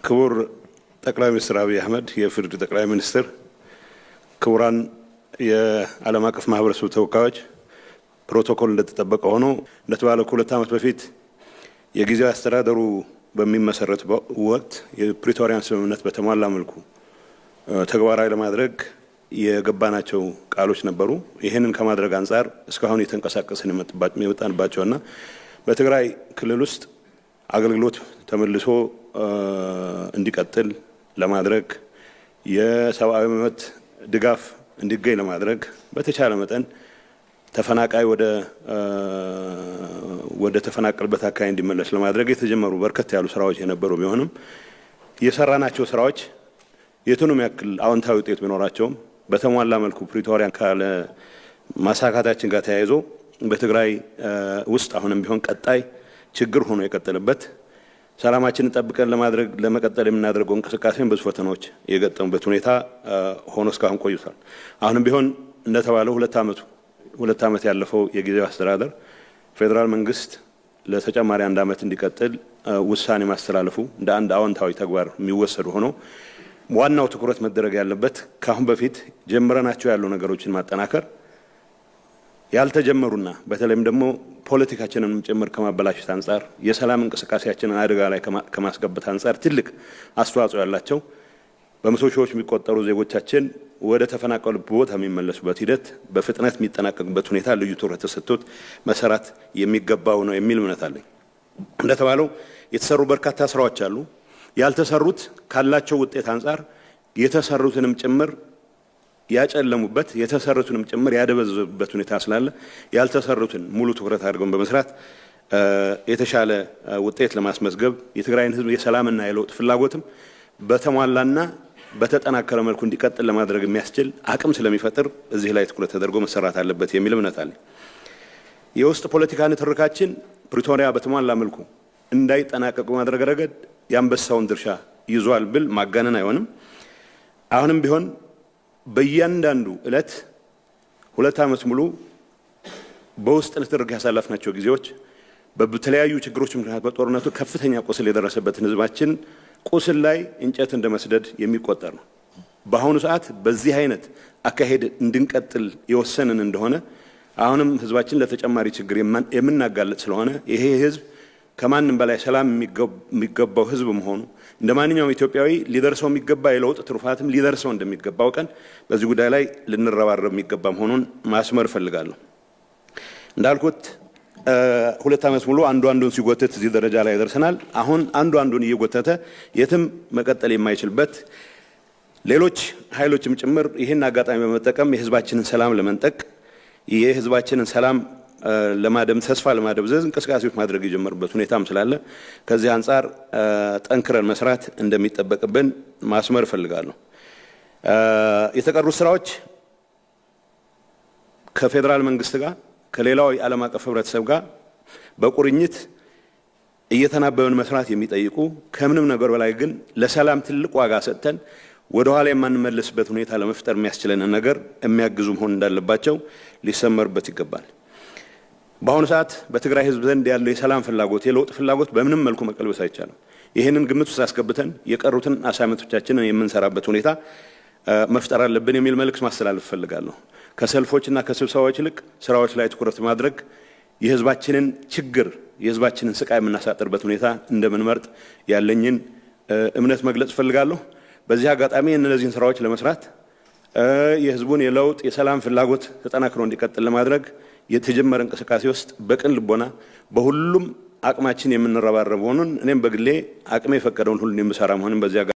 ክቡር ጠቅላይ ሚኒስትር አብይ አህመድ የፍርድ ጠቅላይ ሚኒስትር ክቡራን የዓለም አቀፍ ማህበረሰብ ተወካዮች ፕሮቶኮል እንደተጠበቀ ሆኖ እንደተባለው ከሁለት ዓመት በፊት የጊዜያዊ አስተዳደሩ በሚመሰረት ወቅት የፕሪቶሪያን ስምምነት በተሟላ መልኩ ተግባራዊ ለማድረግ የገባናቸው ቃሎች ነበሩ። ይሄንን ከማድረግ አንፃር እስካሁን የተንቀሳቀስን የመጣንባቸውና በትግራይ ክልል ውስጥ አገልግሎት ተመልሶ እንዲቀጥል ለማድረግ የሰብአዊ መብት ድጋፍ እንዲገኝ ለማድረግ በተቻለ መጠን ተፈናቃይ ወደ ተፈናቀለበት አካባቢ እንዲመለስ ለማድረግ የተጀመሩ በርከት ያሉ ስራዎች የነበሩ ቢሆንም የሰራናቸው ስራዎች የቱንም ያክል አዎንታዊ ውጤት ቢኖራቸውም በተሟላ መልኩ ፕሪቶሪያን ካለ ማሳካታችን ጋር ተያይዞ በትግራይ ውስጥ አሁንም ቢሆን ቀጣይ ችግር ሆኖ የቀጠለበት ሰላማችንን ጠብቀን ለመቀጠል የምናደርገው እንቅስቃሴን ብዙ ፈተናዎች የገጠሙበት ሁኔታ ሆኖ እስካሁን ቆይቷል። አሁንም ቢሆን እንደተባለው ሁለት ዓመት ያለፈው የጊዜያዊ አስተዳደር ፌደራል መንግስት ለተጨማሪ አንድ ዓመት እንዲቀጥል ውሳኔ ማስተላለፉ እንደ አንድ አዎንታዊ ተግባር የሚወሰዱ ሆኖ ዋናው ትኩረት መደረግ ያለበት ካሁን በፊት ጀምረናቸው ያሉ ነገሮችን ማጠናከር ያልተጀመሩና በተለይም ደግሞ ፖለቲካችንን ጭምር ከማበላሸት አንፃር የሰላም እንቅስቃሴያችንን አደጋ ላይ ከማስገባት አንፃር ትልቅ አስተዋጽኦ ያላቸው በመቶ ሺዎች የሚቆጠሩ ዜጎቻችን ወደ ተፈናቀሉበት ቦታ የሚመለሱበት ሂደት በፍጥነት የሚጠናቀቅበት ሁኔታ ልዩ ትኩረት ተሰጥቶት መሰራት የሚገባው ነው የሚል እምነት አለኝ። እንደተባለው የተሰሩ በርካታ ስራዎች አሉ። ያልተሰሩት ካላቸው ውጤት አንፃር የተሰሩትንም ጭምር ያጨለሙበት የተሰሩትንም ጭምር ያደበዘዙበት ሁኔታ ስላለ ያልተሰሩትን ሙሉ ትኩረት አድርገን በመስራት የተሻለ ውጤት ለማስመዝገብ የትግራይን ህዝብ የሰላምና የለውጥ ፍላጎትም በተሟላና በተጠናከረ መልኩ እንዲቀጥል ለማድረግ የሚያስችል አቅም ስለሚፈጥር እዚህ ላይ ትኩረት ተደርጎ መሰራት አለበት የሚል እምነት አለ። የውስጥ ፖለቲካ ንትርካችን ፕሪቶሪያ በተሟላ መልኩ እንዳይጠናቀቅ ማድረግ ረገድ ያንበሳውን ድርሻ ይዟል ብል ማጋነን አይሆንም። አሁንም ቢሆን በእያንዳንዱ እለት ሁለት ዓመት ሙሉ በውስጥ ንትርክ ያሳለፍናቸው ጊዜዎች በተለያዩ ችግሮች ምክንያት በጦርነቱ ከፍተኛ ቁስል የደረሰበትን ህዝባችን ቁስል ላይ እንጨት እንደመስደድ የሚቆጠር ነው። በአሁኑ ሰዓት በዚህ አይነት አካሄድ እንድንቀጥል የወሰንን እንደሆነ አሁንም ህዝባችን ለተጨማሪ ችግር የምናጋለጥ ስለሆነ ይሄ ህዝብ ከማንም በላይ ሰላም የሚገባው ህዝብ መሆኑ እንደማንኛውም ኢትዮጵያዊ ሊደርሰው የሚገባ የለውጥ ትሩፋትም ሊደርሰው እንደሚገባው ቀን በዚህ ጉዳይ ላይ ልንረባረብ የሚገባ መሆኑን ማስመር ፈልጋለሁ። እንዳልኩት ሁለት ዓመት ሙሉ አንዱን ሲጎተት እዚህ ደረጃ ላይ ደርሰናል። አሁን አንዱን እየጎተተ የትም መቀጠል የማይችልበት ሌሎች ኃይሎችም ጭምር ይሄን አጋጣሚ በመጠቀም የህዝባችንን ሰላም ለመንጠቅ የህዝባችንን ሰላም ለማደም ተስፋ ለማደብዘዝ እንቅስቃሴዎች ማድረግ የጀመሩበት ሁኔታም ስላለ ከዚህ አንፃር ጠንክረን መስራት እንደሚጠበቅብን ማስመር ፈልጋለሁ። የተቀሩ ስራዎች ከፌደራል መንግስት ጋር ከሌላው የዓለም አቀፍ ህብረተሰብ ጋር በቁርኝት እየተናበበን መስራት የሚጠይቁ ከምንም ነገር በላይ ግን ለሰላም ትልቅ ዋጋ ሰጥተን ወደ ኋላ የማንመለስበት ሁኔታ ለመፍጠር የሚያስችለን ነገር የሚያግዙ መሆን እንዳለባቸው ሊሰመርበት ይገባል። በአሁኑ ሰዓት በትግራይ ህዝብ ዘንድ ያለው የሰላም ፍላጎት የለውጥ ፍላጎት በምንም መልኩ መቀልበስ አይቻልም። ይሄንን ግምት ውስጥ አስገብተን የቀሩትን አሳይመንቶቻችንን የምንሰራበት ሁኔታ መፍጠር አለብን የሚል መልእክት ማስተላለፍ ፈልጋለሁ። ከሰልፎችና ከስብሰባዎች ይልቅ ስራዎች ላይ ትኩረት ማድረግ የህዝባችንን ችግር የህዝባችንን ስቃይ የምናሳጥርበት ሁኔታ እንደምንመርጥ ያለኝን እምነት መግለጽ ፈልጋለሁ። በዚህ አጋጣሚ እነዚህን ስራዎች ለመስራት የህዝቡን የለውጥ የሰላም ፍላጎት ተጠናክሮ እንዲቀጥል ለማድረግ የተጀመረ እንቅስቃሴ ውስጥ በቅን ልቦና በሁሉም አቅማችን የምንረባረብ ሆነን እኔም በግሌ አቅሜ የፈቀደውን ሁሉ የምሰራ መሆኑን በዚያ